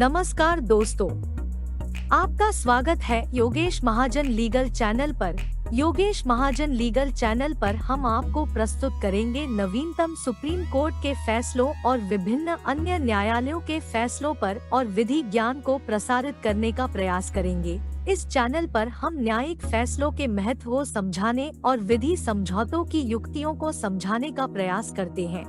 नमस्कार दोस्तों, आपका स्वागत है योगेश महाजन लीगल चैनल पर। योगेश महाजन लीगल चैनल पर हम आपको प्रस्तुत करेंगे नवीनतम सुप्रीम कोर्ट के फैसलों और विभिन्न अन्य न्यायालयों के फैसलों पर और विधि ज्ञान को प्रसारित करने का प्रयास करेंगे। इस चैनल पर हम न्यायिक फैसलों के महत्व को समझाने और विधि समझौतों की युक्तियों को समझाने का प्रयास करते हैं।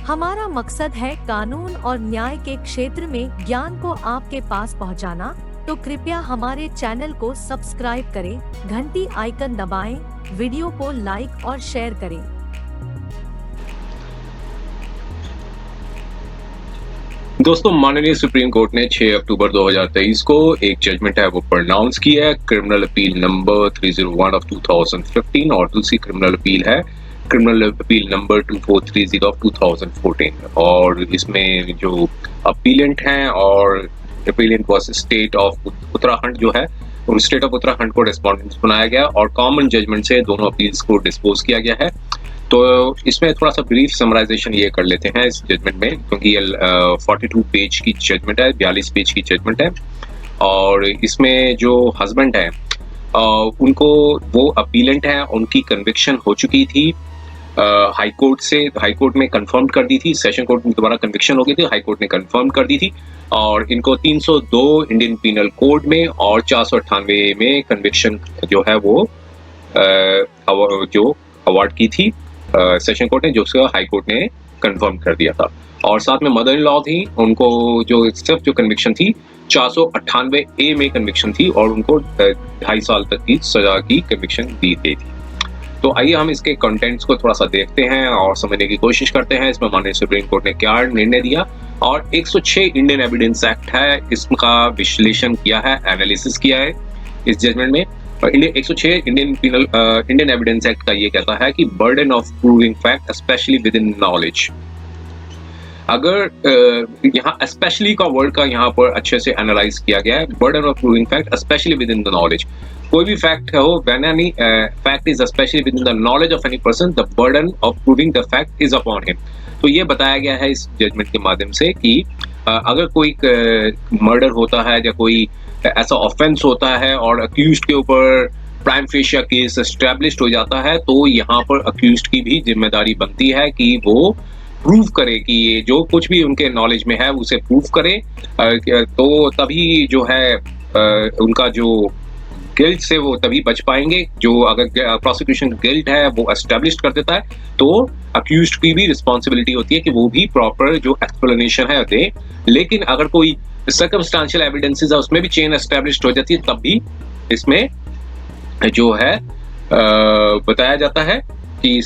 हमारा मकसद है कानून और न्याय के क्षेत्र में ज्ञान को आपके पास पहुंचाना, तो कृपया हमारे चैनल को सब्सक्राइब करें, घंटी आइकन दबाएं, वीडियो को लाइक और शेयर करें। दोस्तों, माननीय सुप्रीम कोर्ट ने 6 अक्टूबर 2023 को एक जजमेंट है वो प्रोनाउंस किया है। क्रिमिनल अपील नंबर 301 ऑफ 2015 और दूसरी क्रिमिनल अपील है क्रिमिनल अपील नंबर 2430 ऑफ 2014। और इसमें जो अपीलेंट हैं और appellate was state of Uttarakhand जो है, उन स्टेट ऑफ उत्तराखंड को रेस्पोंडेंट्स बनाया गया और कॉमन जजमेंट से दोनों अपील्स को डिस्पोज किया गया है। तो इसमें थोड़ा सा ब्रीफ समराइजेशन ये कर लेते हैं इस जजमेंट में, क्योंकि ये 42 पेज की जजमेंट है, 42 पेज की जजमेंट है। और इसमें जो हस्बैंड है उनको, वो अपीलेंट है, उनकी कन्विक्शन हो चुकी थी हाई कोर्ट से। हाई कोर्ट में कंफर्म कर दी थी, सेशन कोर्ट में दोबारा कन्विक्शन हो गई थी, हाई कोर्ट ने कंफर्म कर दी थी। और इनको 302 इंडियन पीनल कोड में और 498 में कन्विक्शन जो है वो जो अवार्ड की थी सेशन कोर्ट ने, जो हाई कोर्ट ने कंफर्म कर दिया था। और साथ में मदर इन लॉ थी, उनको जो सिर्फ जो कन्विक्शन थी 498A में कन्विक्शन थी और उनको 2.5 साल तक की सजा की कन्विक्शन दी गई थी। तो आइए हम इसके कंटेंट्स को थोड़ा सा देखते हैं और समझने की कोशिश करते हैं इसमें माननीय सुप्रीम कोर्ट ने क्या निर्णय दिया। और 106 इंडियन एविडेंस एक्ट है, इसका विश्लेषण किया है, एनालिसिस किया है इस जजमेंट में। 106 इंडियन एविडेंस एक्ट का ये कहता है कि burden of proving fact specially with in knowledge. अगर यहाँ स्पेशली का वर्ड का यहाँ पर अच्छे से एनालाइज किया गया है, burden of proving fact specially with in the knowledge. कोई भी फैक्ट हो, when any fact is specially with in the knowledge of any person, the burden of proving the fact is upon him. तो ये बताया गया है इस judgement के माध्यम से कि अगर कोई मर्डर होता है या कोई ऐसा ऑफेंस होता है और अक्यूज्ड के ऊपर प्राइम फेशिया केस एस्टैब्लिश्ड हो जाता है, तो यहाँ पर अक्यूज्ड की भी जिम्मेदारी बनती है कि वो प्रूव करे कि ये जो कुछ भी उनके नॉलेज में है उसे प्रूव करे। तो तभी जो है उनका जो गिल्ट से वो तभी बच पाएंगे। जो अगर प्रोसिक्यूशन गिल्ट है वो एस्टैब्लिश कर देता है, तो अक्यूज्ड की भी रिस्पॉन्सिबिलिटी होती है कि वो भी प्रॉपर जो एक्सप्लेनेशन है दे। लेकिन अगर कोई सर्कमस्टेंशियल एविडेंसेस है उसमें भी चेन एस्टैब्लिश्ड हो जाती है, तब भी इसमें जो है बताया जाता है कि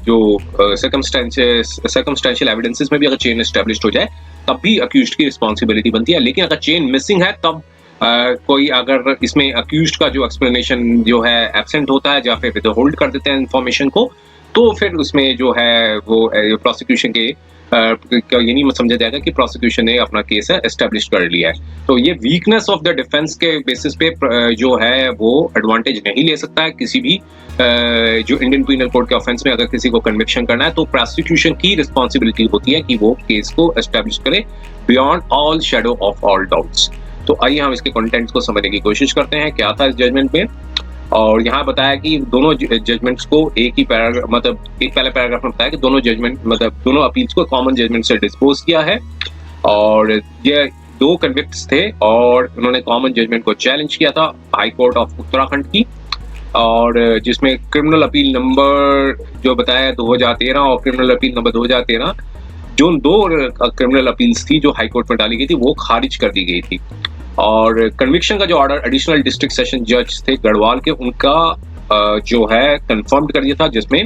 जो सर्कमस्टेंशियल एविडेंसेस में भी अगर चेन एस्टैब्लिश्ड हो जाए तब भी अक्यूज्ड की रिस्पॉन्सिबिलिटी बनती है। लेकिन अगर चेन मिसिंग है तब कोई अगर इसमें अक्यूज्ड का जो एक्सप्लेनेशन जो है एब्सेंट होता है या फिर विदहोल्ड कर देते हैं इंफॉर्मेशन को, तो फिर उसमें जो है वो प्रोसिक्यूशन के ये नहीं समझा जाएगा कि प्रोसिक्यूशन ने अपना केस है एस्टेब्लिश कर लिया है। तो ये वीकनेस ऑफ द डिफेंस के बेसिस पे जो है वो एडवांटेज नहीं ले सकता है किसी भी जो इंडियन पीनल कोड के ऑफेंस में अगर किसी को कन्विक्शन करना है, तो प्रोसिक्यूशन की रिस्पॉन्सिबिलिटी होती है कि वो केस को एस्टेब्लिश करे beyond all shadow of all doubts. तो आइए हम इसके कंटेंट्स को समझने की कोशिश करते हैं क्या था इस जजमेंट में। और यहाँ बताया कि दोनों जजमेंट्स को एक ही पैराग्राफ, मतलब एक पहले पैराग्राफ में बताया कि दोनों जजमेंट, मतलब दोनों अपील्स को कॉमन जजमेंट से डिस्पोज किया है। और ये 2 कन्विक्ट्स थे और उन्होंने कॉमन जजमेंट को चैलेंज किया था हाई कोर्ट ऑफ उत्तराखंड की, और जिसमें क्रिमिनल अपील नंबर जो बताया 2013 और क्रिमिनल अपील नंबर 2013, जो 2 क्रिमिनल अपील्स थी जो हाई कोर्ट में डाली गई थी वो खारिज कर दी गई थी। और कन्विक्शन का जो ऑर्डर एडिशनल डिस्ट्रिक्ट सेशन जज थे गढ़वाल के, उनका जो है कंफर्म कर दिया था, जिसमें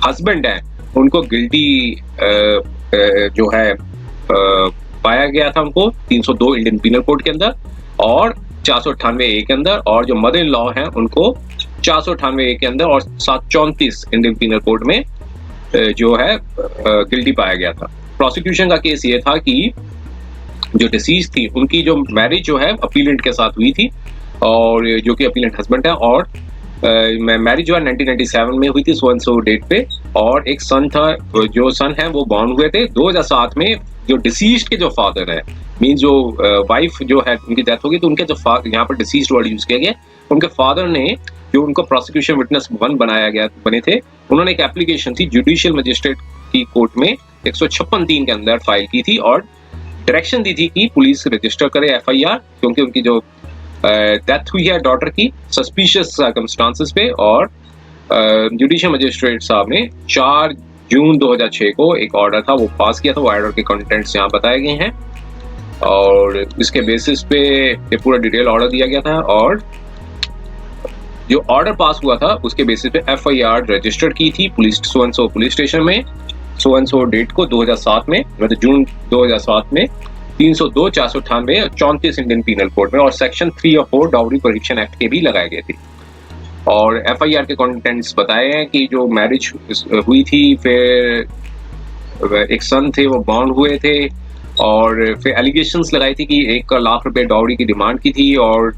हस्बैंड है उनको गिल्टी जो है पाया गया था उनको 302 इंडियन पीनल कोड के अंदर और 498A के अंदर, और जो मदर इन लॉ है उनको 498A के अंदर और 734 इंडियन पीनल कोड में जो है गिल्टी पाया गया था। प्रोसिक्यूशन का केस ये था कि जो डिसीज थी उनकी जो मैरिज जो है अपीलेंट के साथ हुई थी, और जो कि अपीलेंट हस्बैंड है, और मैरिज जो है 1997 में हुई थी सो एंड सो डेट पे, और एक सन था, जो सन है वो बॉर्न हुए थे 2007 में। जो डिसीज्ड के जो फादर है, मीन जो वाइफ जो है उनकी डेथ होगी, तो उनके जो यहाँ पर डिसीज्ड वर्ड यूज किया गया, उनके फादर ने जो उनको प्रोसिक्यूशन विटनेस 1 बने थे, उन्होंने एक एप्लीकेशन थी जुडिशियल मजिस्ट्रेट की कोर्ट में 156(3) के अंदर फाइल की थी और डायरेक्शन दी थी कि पुलिस रजिस्टर करे FIR, क्योंकि उनकी जो डेथ हुई है डॉटर की सस्पिशियस सर्कमस्टांसेस पे, और जुडिशियल मजिस्ट्रेट साहब ने 4 जून 2006 को एक ऑर्डर था वो पास किया था। वो ऑर्डर के कंटेंट्स यहाँ बताए गए हैं और इसके बेसिस पे ये पूरा डिटेल ऑर्डर दिया गया था, और जो ऑर्डर पास हुआ था उसके बेसिस पे FIR रजिस्टर्ड की थी police so and so police station में सो एंड सो डेट को 2007 में, मतलब जून 2007 में 302, 498 और 34 इंडियन पीनल कोड में, और सेक्शन 3 और 4 डाउरी प्रोहिबिशन एक्ट के भी लगाए गए थे। और FIR के कंटेंट्स बताए हैं कि जो मैरिज हुई थी, फिर एक सन थे वो बॉर्न हुए थे, और फिर एलिगेशंस लगाई थी कि 1 लाख रुपए डाउरी की डिमांड की थी, और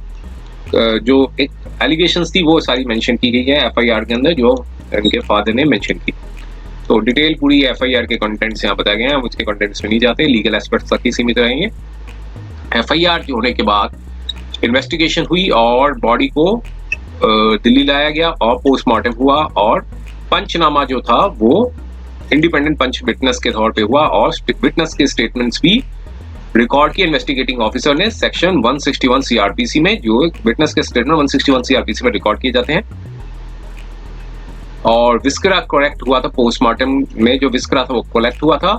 जो एक एलिगेशंस थी वो सारी मेंशन की गई है FIR के अंदर, जो उनके फादर ने मेंशन की। तो डिटेल पूरी FIR के कंटेंट्स यहाँ बताए गए हैं, हम उसके कंटेंट्स में नहीं जाते, लीगल एस्पेक्ट्स तक ही सीमित रहेंगे। FIR के होने के बाद इन्वेस्टिगेशन हुई और बॉडी को दिल्ली लाया गया और पोस्टमार्टम हुआ, और पंचनामा जो था वो इंडिपेंडेंट पंच विटनेस के तौर पे हुआ, और विटनेस के स्टेटमेंट्स भी रिकॉर्ड किए इन्वेस्टिगेटिंग ऑफिसर ने सेक्शन 161 CRPC में, जो विटनेस के स्टेटमेंट 161 CRPC में रिकॉर्ड किए जाते हैं। और विस्करा कलेक्ट हुआ था पोस्टमार्टम में, जो विस्करा था वो कलेक्ट हुआ था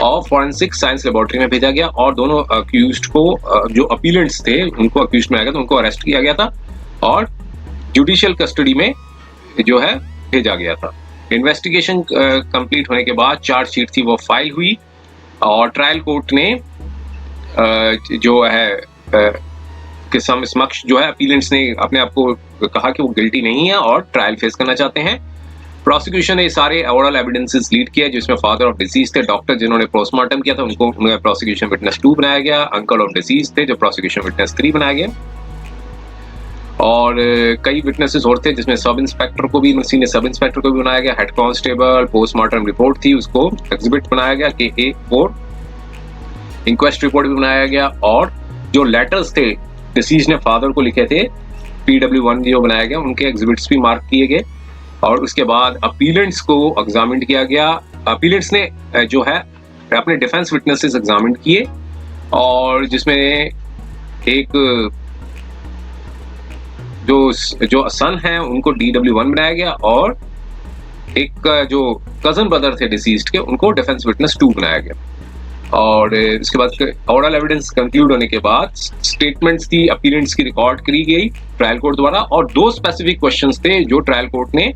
और फॉरेंसिक साइंस लेबोरेटरी में भेजा गया, और दोनों अक्यूज्ड को जो अपीलेंट्स थे उनको अक्यूज्ड में आ गया, तो उनको अरेस्ट किया गया था और जुडिशियल कस्टडी में जो है भेजा गया था। इन्वेस्टिगेशन कंप्लीट होने के बाद चार्जशीट थी वो फाइल हुई, और ट्रायल कोर्ट ने जो है के समक्ष जो है अपीलेंट्स ने अपने आप को कहा कि वो गिल्टी नहीं है और ट्रायल फेस करना चाहते हैं। प्रोसिक्यूशन ने सारे ओरल एविडेंसेस लीड किया, जिसमें फादर ऑफ डिसीज थे, डॉक्टर जिन्होंने पोस्टमार्टम किया था उनको प्रोसिक्यूशन विटनेस 2 बनाया गया, अंकल ऑफ डिसीज थे जो प्रोसिक्यूशन विटनेस 3 बनाया गया, और कई विटनेसेस और थे जिसमें सब इंस्पेक्टर को भी, सीनियर सब इंस्पेक्टर को भी बनाया गया, हेड कांस्टेबल, पोस्टमार्टम रिपोर्ट थी उसको एग्जिबिट बनाया गया KA4, इंक्वेस्ट रिपोर्ट भी बनाया गया, और जो लेटर्स थे डिसीज ने फादर को लिखे थे PW1 जो बनाया गया उनके एग्जिबिट्स भी मार्क किए गए, और उसके बाद अपीलेंट्स को एग्जामिन किया गया। अपीलेंट्स ने जो है अपने डिफेंस विटनेसेस एग्जामिन किए, और जिसमें एक जो सन है उनको DW1 बनाया गया, और एक जो कजन ब्रदर थे डिसीज्ड के उनको डिफेंस विटनेस 2 बनाया गया। और इसके बाद ओरल एविडेंस कंक्लूड होने के बाद स्टेटमेंट्स थी अपीलेंट्स की रिकॉर्ड करी गई ट्रायल कोर्ट द्वारा, और 2 स्पेसिफिक क्वेश्चंस थे जो ट्रायल कोर्ट ने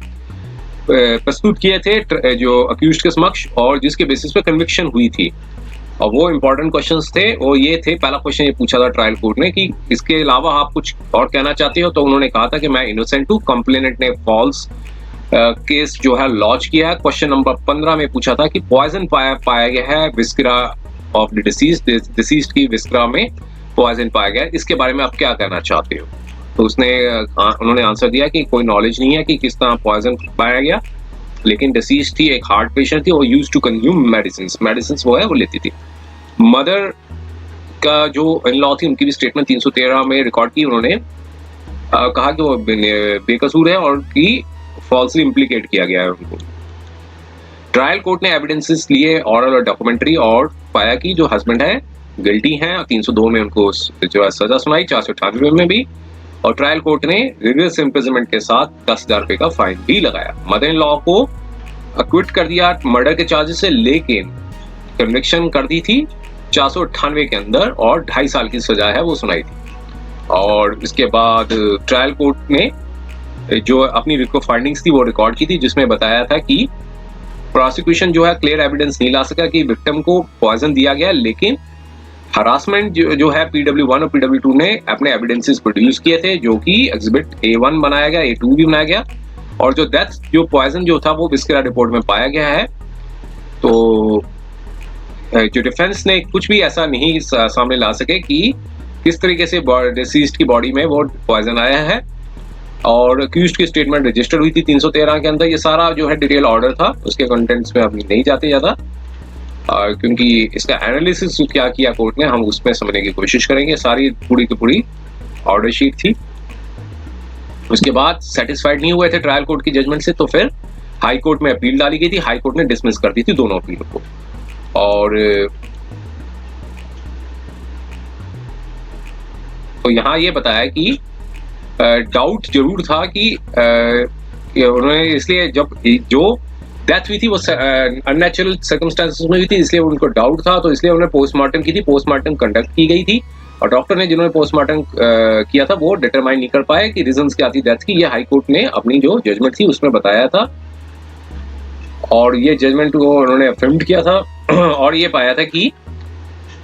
प्रस्तुत किए थे जो अक्यूज्ड के समक्ष, और जिसके बेसिस पे कन्विक्शन हुई थी। और वो इंपॉर्टेंट क्वेश्चंस थे, वो ये थे, पहला क्वेश्चन ये पूछा था ट्रायल कोर्ट ने कि इसके अलावा आप कुछ और कहना चाहते हो, तो उन्होंने कहा था कि मैं इनोसेंट हूँ, कंप्लेनेंट ने फॉल्स केस जो है लॉन्च किया है। क्वेश्चन नंबर 15 में पूछा था कि पॉइजन पाया गया है विस्करा ऑफ द डिसीज्ड की विस्करा में पॉइजन पाया गया है, इसके बारे में आप क्या कहना चाहते हो? तो उन्होंने आंसर दिया कि कोई नॉलेज नहीं है कि किस तरह पॉइजन पाया गया, लेकिन डिसीज थी, एक हार्ट पेशेंट थी, वो यूज्ड टू कंज्यूम मेडिसिन वो है वो लेती थी। मदर का जो इन लॉ थी उनकी भी स्टेटमेंट 313 में रिकॉर्ड की, उन्होंने कहा कि वो बेकसूर है और कि फॉल्सली इम्प्लीकेट किया गया है उनको। ट्रायल कोर्ट ने एविडेंसेस लिए ऑरल और डॉक्यूमेंट्री, और पाया कि जो हस्बैंड है गिल्टी हैं, 302 में उनको जो है सजा सुनाई, 498 में भी, और ट्रायल कोर्ट ने रिगरस इम्प्रिजनमेंट के साथ 10,000 रुपए का फाइन भी लगाया। मदर इन लॉ को अक्विट कर दिया मर्डर के चार्जेस से, लेकिन कन्विक्शन कर दी थी 498 के अंदर, और 2.5 साल की सजा है वो सुनाई थी। और इसके बाद ट्रायल कोर्ट ने जो अपनी फाइंडिंग्स थी वो रिकॉर्ड की थी, जिसमें बताया था कि प्रोसिक्यूशन जो है क्लियर एविडेंस नहीं ला सका कि विक्टिम को पॉइजन दिया गया, लेकिन हरासमेंट जो है PW1 और PW2 ने अपने एविडेंसेस प्रोड्यूस किए थे, जो कि एग्जिबिट A1 बनाया गया, A2 भी बनाया गया, और जो डेथ जो पॉइजन जो था वो विस्करा रिपोर्ट में पाया गया है। तो जो डिफेंस ने कुछ भी ऐसा नहीं सामने ला सके कि किस तरीके से डिसीज्ड की बॉडी में वो पॉइजन आया है, और अक्यूज्ड की स्टेटमेंट रजिस्टर्ड हुई थी 313 के अंदर। ये सारा जो है डिटेल ऑर्डर था, उसके कंटेंट्स में अभी नहीं जाते ज़्यादा, क्योंकि इसका एनालिसिस क्या किया कोर्ट ने हम उसमें समझने की कोशिश करेंगे। सारी पूरी की पूरी ऑर्डर शीट थी। उसके बाद सेटिस्फाइड नहीं हुए थे ट्रायल कोर्ट की जजमेंट से, तो फिर हाई कोर्ट में अपील डाली गई थी। हाई कोर्ट ने डिसमिस कर दी थी दोनों अपील को। और तो यहाँ ये बताया कि डाउट जरूर था कि उन्होंने, इसलिए जब जो डेथ हुई थी वो अननेचुरल सर्कमस्टांसेस में हुई थी, इसलिए उनको डाउट था, तो इसलिए उन्होंने पोस्टमार्टम की थी। पोस्टमार्टम कंडक्ट की गई थी और डॉक्टर ने जिन्होंने पोस्टमार्टम किया था वो डिटरमाइन नहीं कर पाए कि रीजंस क्या थी डेथ की। ये हाई कोर्ट ने अपनी जो जजमेंट थी उसमें बताया था और ये जजमेंट को उन्होंने अफर्म्ड किया था और ये पाया था कि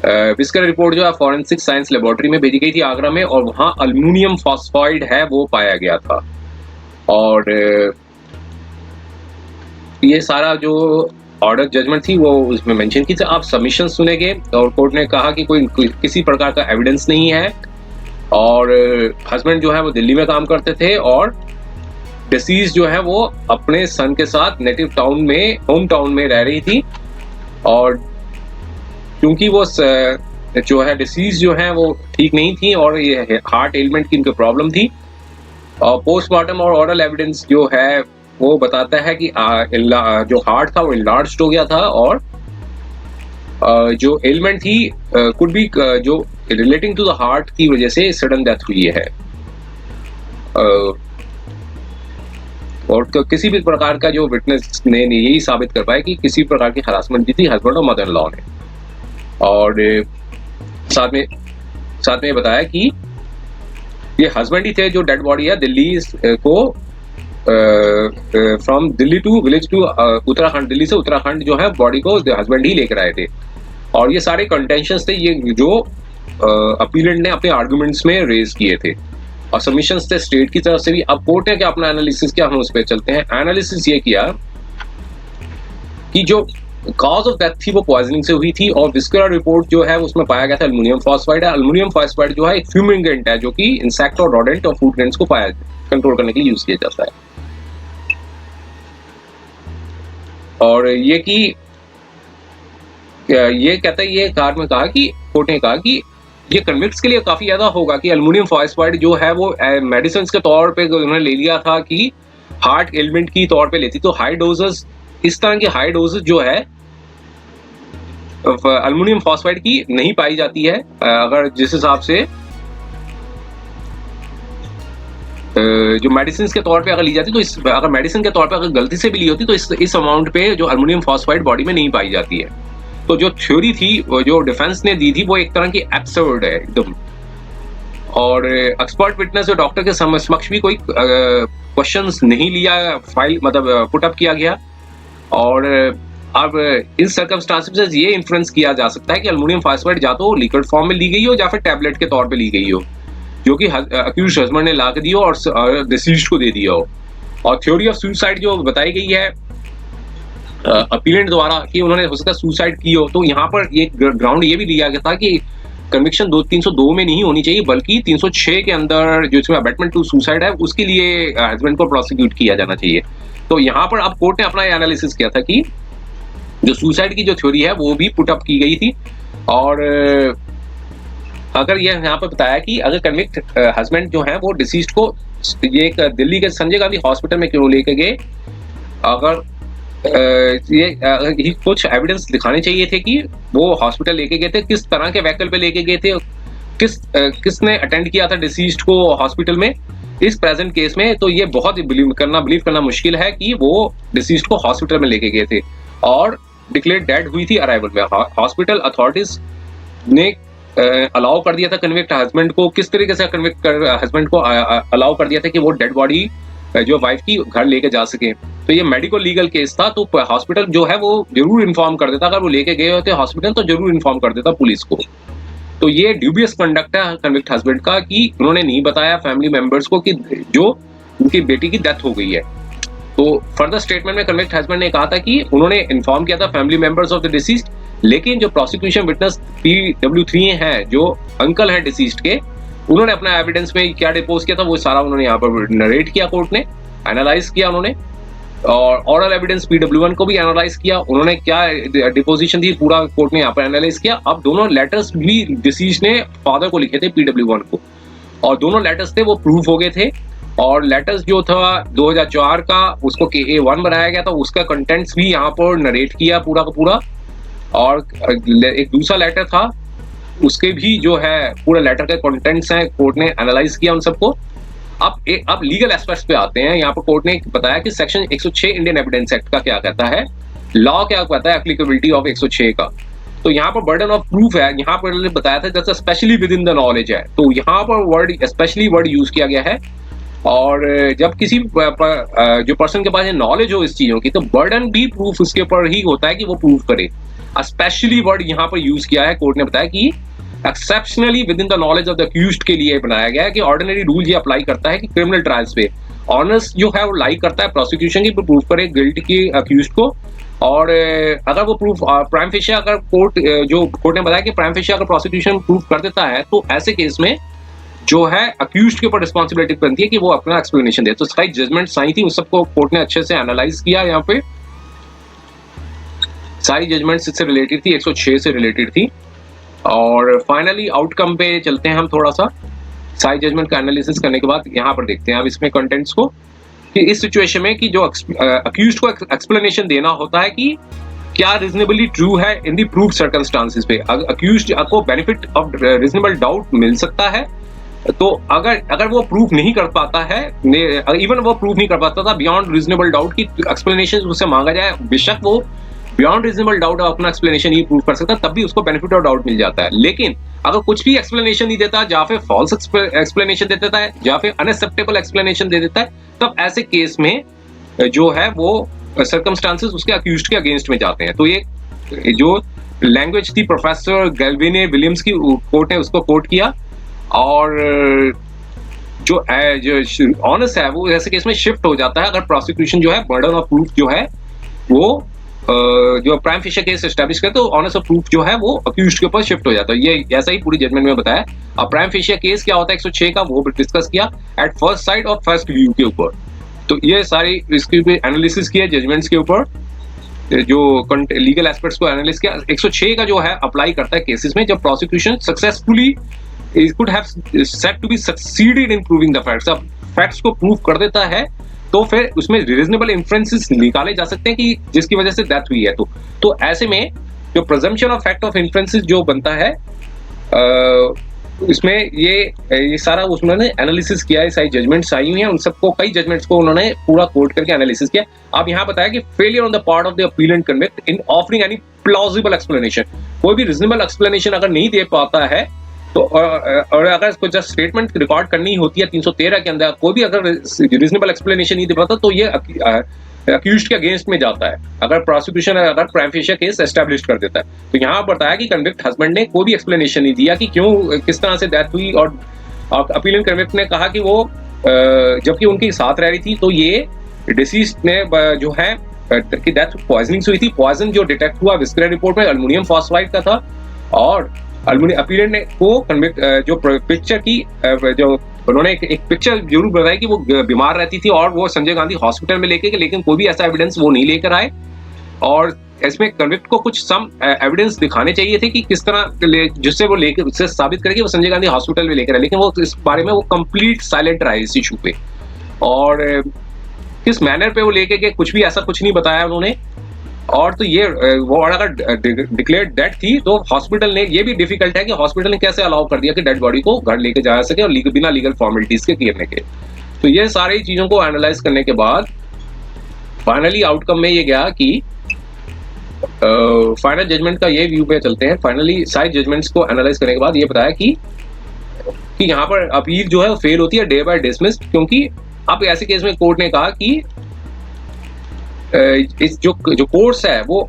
विस्कर रिपोर्ट जो है फॉरेंसिक साइंस लेबोरेटरी में भेजी गई थी आगरा में, और वहाँ अल्युमिनियम फॉस्फाइड है वो पाया गया था। और ये सारा जो ऑर्डर जजमेंट थी वो उसमें मेंशन की थी। आप सबमिशन सुनेंगे और कोर्ट ने कहा कि कोई किसी प्रकार का एविडेंस नहीं है और हस्बैंड जो है वो दिल्ली में काम करते थे और डिसीज जो है वो अपने सन के साथ नेटिव टाउन में, होम टाउन में रह रही थी। और क्योंकि वो जो है डिसीज जो है वो ठीक नहीं थी और ये हार्ट एलिमेंट की इनकी प्रॉब्लम थी। और पोस्टमार्टम और ऑरल एविडेंस जो है वो बताता है कि जो हार्ट था वो इनलार्ज्ड हो गया था और जो एलिमेंट थी कुड बी जो रिलेटिंग टू द हार्ट की वजह से सडन डेथ हुई है। और किसी भी प्रकार का जो विटनेस ने यही साबित कर पाया कि किसी प्रकार की हरासमेंट दी थी हस्बैंड और मदर इन लॉ ने। और साथ में बताया कि ये हस्बैंड ही थे जो डेड बॉडी है दिल्ली को from Delhi to village to Uttarakhand, Delhi से उत्तराखंड जो है बॉडी को हस्बैंड ही लेकर आए थे। और ये सारे कंटेंशंस थे ये जो अपीलेंट ने अपने आर्गुमेंट्स में रेज किए थे और सबमिशंस थे स्टेट की तरफ से भी। अब कोर्ट ने क्या अपना एनालिसिस किया, हम उस पर चलते हैं। एनालिसिस ये किया कि जो कॉज ऑफ डेथ थी वो पॉइजनिंग से हुई थी और विस्करर रिपोर्ट जो है उसमें पाया गया था अल्युमिनियम फॉस्फाइड है। अल्युमिनियम फॉस्फाइड जो है एक फ्यूमिंगेंट है जो कि इंसेक्ट और रोडेंट और फूड ग्रेन्स को कंट्रोल करने के लिए यूज किया जाता है। और ये कि ये कहता है, ये कार में कहा कि कोर्ट ने कहा कि ये कन्विक्ट्स के लिए काफी ज्यादा होगा कि अल्युमिनियम फॉस्फाइड जो है वो मेडिसिन के तौर पे उन्होंने ले लिया था कि हार्ट एलिमेंट की तौर पे लेती। तो हाई डोजेस, इस तरह की हाई डोजेस जो है अल्युमिनियम फॉस्फाइड की नहीं पाई जाती है। अगर जिस हिसाब से जो मेडिसिन के तौर पे अगर ली जाती, तो अगर मेडिसिन के तौर पे अगर गलती से भी ली होती तो इस अमाउंट पे जो अल्युमिनियम फॉस्फाइड बॉडी में नहीं पाई जाती है। तो जो थ्योरी थी जो डिफेंस ने दी थी वो एक तरह की एब्सर्ड है एकदम। और एक्सपर्ट विटनेस जो डॉक्टर के समक्ष भी कोई क्वेश्चंस नहीं लिया, फाइल मतलब पुट अप किया गया। और अब इस सर्कमस्टांसेस ये इन्फ्लुएंस किया जा सकता है कि अल्युमिनियम फॉस्फाइड या तो लिक्विड फॉर्म में ली गई हो या फिर टैबलेट के तौर पे ली गई हो, जो कि अक्यूज्ड हस्बैंड ने ला के दी हो और डिसीज्ड को दे दिया हो। और थ्योरी ऑफ सुसाइड जो बताई गई है अपीलेंट द्वारा कि उन्होंने हो सकता है सुसाइड की हो, तो यहाँ पर एक ग्राउंड ये भी लिया गया था कि कन्विक्शन 302 में नहीं होनी चाहिए बल्कि 306 के अंदर जो इसमें अबेटमेंट टू सुसाइड है उसके लिए हस्बैंड को प्रोसिक्यूट किया जाना चाहिए। तो यहाँ पर अब कोर्ट ने अपना एनालिसिस किया था कि जो सुसाइड की जो थ्योरी है वो भी पुट अप की गई थी। और अगर ये यहाँ पर बताया कि अगर कन्विक्ट हस्बैंड जो है वो डिसीज्ड को ये एक दिल्ली के संजय गांधी हॉस्पिटल में क्यों लेके गए, अगर ये कुछ एविडेंस दिखाने चाहिए थे कि वो हॉस्पिटल लेके गए थे, किस तरह के व्हीकल पे लेके गए थे, किसने अटेंड किया था डिसीज्ड को हॉस्पिटल में इस प्रेजेंट केस में। तो ये बहुत बिलीव करना मुश्किल है कि वो डिसीज्ड को हॉस्पिटल में लेके गए थे और डिक्लेयर डेड हुई थी अराइवल में। हॉस्पिटल अथॉरिटीज ने अलाउ कर दिया था कन्विक्ट हस्बैंड को, किस तरीके से कन्विक्ट हस्बैंड को अलाउ कर दिया था कि वो डेड बॉडी जो वाइफ की घर लेके जा सके। तो ये मेडिकल लीगल केस था, तो हॉस्पिटल जो है वो जरूर इन्फॉर्म कर देता, अगर वो लेके गए होते हॉस्पिटल तो जरूर इन्फॉर्म कर देता पुलिस को। तो ये ड्यूबियस कंडक्ट है कन्विक्ट हस्बैंड का कि उन्होंने नहीं बताया फैमिली मेंबर्स को कि जो उनकी बेटी की डेथ हो गई है। तो फर्दर स्टेटमेंट में कन्विक्ट हस्बैंड ने कहा था कि उन्होंने इन्फॉर्म किया था family members of the deceased, लेकिन जो प्रोसिक्यूशन विटनेस PW3 हैं जो अंकल हैं डिसीज्ड के, उन्होंने अपना एविडेंस में क्या डिपोज किया था वो सारा उन्होंने यहाँ पर नरेट किया, कोर्ट ने एनालाइज किया उन्होंने, और ऑरल एविडेंस PW1 को भी एनालाइज किया उन्होंने, क्या डिपोजिशन थी पूरा कोर्ट ने यहाँ पर एनालाइज किया। अब दोनों लेटर्स भी डिसीज ने फादर को लिखे थे PW1 को, और दोनों लेटर्स थे वो प्रूफ हो गए थे। और लेटर्स जो था 2004 का उसको KA1 बनाया गया था, उसका कंटेंट्स भी यहाँ पर नरेट किया पूरा का पूरा। और एक दूसरा लेटर था उसके भी जो है पूरा लेटर के कंटेंट्स हैं, कोर्ट ने एनालाइज किया उन सबको। अब लीगल एस्पेक्ट्स पे आते हैं। यहाँ पर कोर्ट ने बताया कि सेक्शन 106 इंडियन एविडेंस एक्ट का क्या कहता है, लॉ क्या कहता है एप्लीकेबिलिटी ऑफ 106 का। तो यहाँ पर बर्डन ऑफ प्रूफ है, यहाँ पर बताया था जैसे specially with in the knowledge है, तो यहाँ पर वर्ड स्पेशली वर्ड यूज किया गया है। और जब किसी जो पर्सन के पास नॉलेज हो इस चीजों की, तो बर्डन भी प्रूफ उसके ऊपर ही होता है कि वो प्रूफ करे। स्पेशली वर्ड यहाँ पर यूज किया है कोर्ट ने, बताया कि exceptionally with in the knowledge of the accused के लिए बनाया गया है कि ऑर्डिनरी रूल ये अप्लाई करता है कि क्रिमिनल ट्रायल्स पे ऑनर्स जो है वो लाइक करता है प्रोसिक्यूशन की प्रूफ करे गिल्ट की अक्यूज्ड को। और अगर वो प्रूफ प्राइम फेशिया अगर कोर्ट ने बताया कि प्राइम फेशिया अगर प्रोसिक्यूशन प्रूफ कर देता है, तो ऐसे केस में जो है अक्यूज्ड के ऊपर रिस्पॉन्सिबिलिटी बनती है कि वो अपना एक्सप्लेनेशन दे। तो सारी जजमेंट्स आई थी, उन सबको कोर्ट ने अच्छे से एनालाइज किया। यहाँ पे सारी जजमेंट्स इससे रिलेटेड थी, 106 से रिलेटेड थी। और फाइनली आउटकम पे चलते हैं हम थोड़ा सा। सारी जजमेंट का एनालिसिस करने के बाद यहाँ पर देखते हैं अब इसमें कंटेंट्स को, कि इस सिचुएशन में कि जो अक्यूज्ड को एक्सप्लेनेशन देना होता है कि क्या रीजनेबली ट्रू है इन दी प्रूफ सर्कमस्टांसेस पे। अक्यूज्ड को बेनिफिट ऑफ रीजनेबल डाउट मिल सकता है, तो अगर वो प्रूफ नहीं कर पाता है, इवन वो प्रूफ नहीं कर पाता था बियॉन्ड रीजनेबल डाउट की एक्सप्लेनेशन उससे मांगा जाए, बेशक वो बियॉन्ड रीजनेबल डाउट अपना एक्सप्लेनेशन ही प्रूव कर सकता है, तब भी उसको बेनिफिट ऑफ डाउट मिल जाता है। लेकिन अगर कुछ भी एक्सप्लेनेशन नहीं देता, या फिर फॉल्स एक्सप्लेनेशन दे देता है, या फिर अनएक्सेप्टेबल एक्सप्लेनेशन दे देता है, तब ऐसे केस में जो है वो सर्कमस्टांसेस उसके अक्यूज्ड के अगेंस्ट में जाते हैं। तो ये जो लैंग्वेज थी प्रोफेसर गैल्वेने विलियम्स की, कोर्ट ने उसको कोट किया। और जो ऑनर्स है वो ऐसे केस में शिफ्ट हो जाता है अगर प्रोसिक्यूशन जो है बर्डन ऑफ प्रूफ जो है वो जो प्राइम फेशिया केस एस्टैब्लिश करे, तो ऑनर्स ऑफ प्रूफ जो है वो अक्यूज्ड के ऊपर शिफ्ट हो जाता है। ये ऐसा ही पूरी जजमेंट में बताया। अब प्राइम फेशिया केस क्या होता है 106 का, वो डिस्कस किया एट फर्स्ट साइट और फर्स्ट व्यू के ऊपर। तो ये सारी इसके एनालिसिस किया जजमेंट्स के ऊपर, जो लीगल एस्पेक्ट्स को एनालिस किया। 106 का जो है अप्लाई करता है केसेस में जब prosecution successfully it could have said to be succeeded in proving the facts। अब फैक्ट्स को प्रूव कर देता है तो फिर उसमें रीजनेबल इन्फ्रेंसेस निकाले जा सकते हैं कि जिसकी वजह से डेथ हुई है। तो ऐसे में जो प्रेजम्पशन ऑफ फैक्ट ऑफ इन्फ्रेंसेस जो बनता है, इसमें ये सारा उन्होंने एनालिसिस किया है। सारी जजमेंट्स आई हुई हैं, उन सबको कई जजमेंट्स को उन्होंने पूरा कोट करके एनालिसिस किया। अब यहाँ बताया कि failure on the part of the appellate convict in offering any plausible explanation. कोई भी रीजनेबल एक्सप्लेनेशन अगर नहीं दे पाता है, तो और अगर कुछ स्टेटमेंट रिकॉर्ड करनी होती है 313 के अंदर, कोई भी अगर रीजनेबल एक्सप्लेनेशन नहीं दे पाता, तो ये अक्यूज्ड के अगेंस्ट में जाता है अगर प्रोसिक्यूशन अगर प्राइम फेशिया केस एस्टैब्लिश कर देता है। तो यहाँ बताया कि कन्विक्ट हस्बैंड ने कोई भी एक्सप्लेनेशन नहीं दिया कि क्यों किस तरह से डेथ हुई। और अपीलेंट कन्विक्ट ने कहा कि वो जबकि उनके साथ रह रही थी, तो ये डिसीज्ड ने जो है कि डेथ पॉइजनिंग से हुई थी। पॉइजन जो डिटेक्ट हुआ विस्करर रिपोर्ट में अल्युमिनियम फॉस्फाइड का था। और अपीलेंट ने को कन्विक्ट जो पिक्चर की जो उन्होंने एक पिक्चर जरूर बताई कि वो बीमार रहती थी और वो संजय गांधी हॉस्पिटल में लेके गए, लेकिन कोई भी ऐसा एविडेंस वो नहीं लेकर आए। और इसमें कन्विक्ट को कुछ सम एविडेंस दिखाने चाहिए थे कि किस तरह जिससे वो लेकर उससे साबित करे कि वो संजय गांधी हॉस्पिटल में लेकर आए, लेकिन वो इस बारे में वो कंप्लीट साइलेंट रहा इस इशू पे। और किस मैनर पे वो लेके गए कुछ भी ऐसा कुछ नहीं बताया उन्होंने। और तो ये वो अगर डिक्लेयर्ड डेड थी, तो हॉस्पिटल ने, ये भी डिफिकल्ट है कि हॉस्पिटल ने कैसे अलाउ कर दिया कि डेड बॉडी को घर लेके जा सके और बिना लीगल फॉर्मेलिटीज के करने के। तो ये सारी चीजों को एनालाइज करने के बाद फाइनली आउटकम में ये गया कि फाइनल जजमेंट का ये व्यू पे चलते हैं। फाइनली सारी जजमेंट्स को एनालाइज करने के बाद ये बताया कि यहाँ पर अपील जो है फेल होती है डे बाय डिसमिस्ड, क्योंकि अब ऐसे केस में कोर्ट ने कहा कि इस जो कोर्ट्स है वो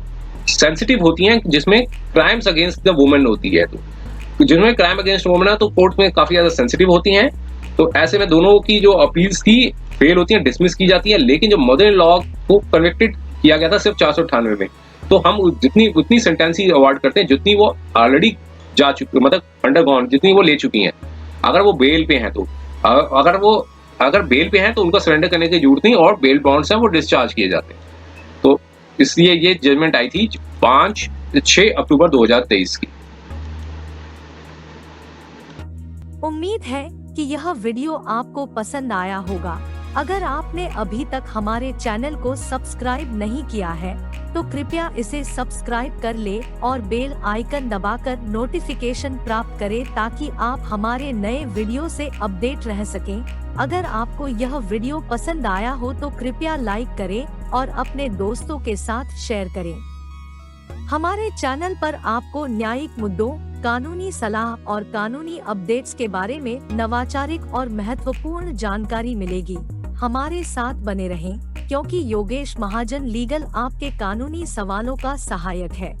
सेंसिटिव होती हैं जिसमें क्राइम्स अगेंस्ट द वुमेन होती है। तो जिनमें क्राइम अगेंस्ट वुमेन है तो कोर्ट में काफी ज्यादा सेंसिटिव होती हैं। तो ऐसे में दोनों की जो अपील्स थी फेल होती हैं, डिसमिस की जाती है। लेकिन जो मदर इन लॉ को कन्विक्टेड किया गया था सिर्फ 498 में, तो हम उतनी सेंटेंस ही अवार्ड करते हैं जितनी वो ऑलरेडी जा चुकी, मतलब अंडरगॉन जितनी वो ले चुकी हैं। अगर वो बेल पे हैं तो अगर बेल पे हैं तो उनको सरेंडर करने की जरूरत नहीं, और बेल बॉन्ड्स हैं वो डिस्चार्ज किए जाते हैं। तो इसलिए ये जजमेंट आई थी 6 अक्टूबर 2023 की। उम्मीद है कि यह वीडियो आपको पसंद आया होगा। अगर आपने अभी तक हमारे चैनल को सब्सक्राइब नहीं किया है तो कृपया इसे सब्सक्राइब कर ले और बेल आइकन दबाकर नोटिफिकेशन प्राप्त करें ताकि आप हमारे नए वीडियो से अपडेट रह सकें। अगर आपको यह वीडियो पसंद आया हो तो कृपया लाइक करें और अपने दोस्तों के साथ शेयर करें। हमारे चैनल पर आपको न्यायिक मुद्दों, कानूनी सलाह और कानूनी अपडेट्स के बारे में नवाचारिक और महत्वपूर्ण जानकारी मिलेगी। हमारे साथ बने रहें, क्योंकि योगेश महाजन लीगल आपके कानूनी सवालों का सहायक है।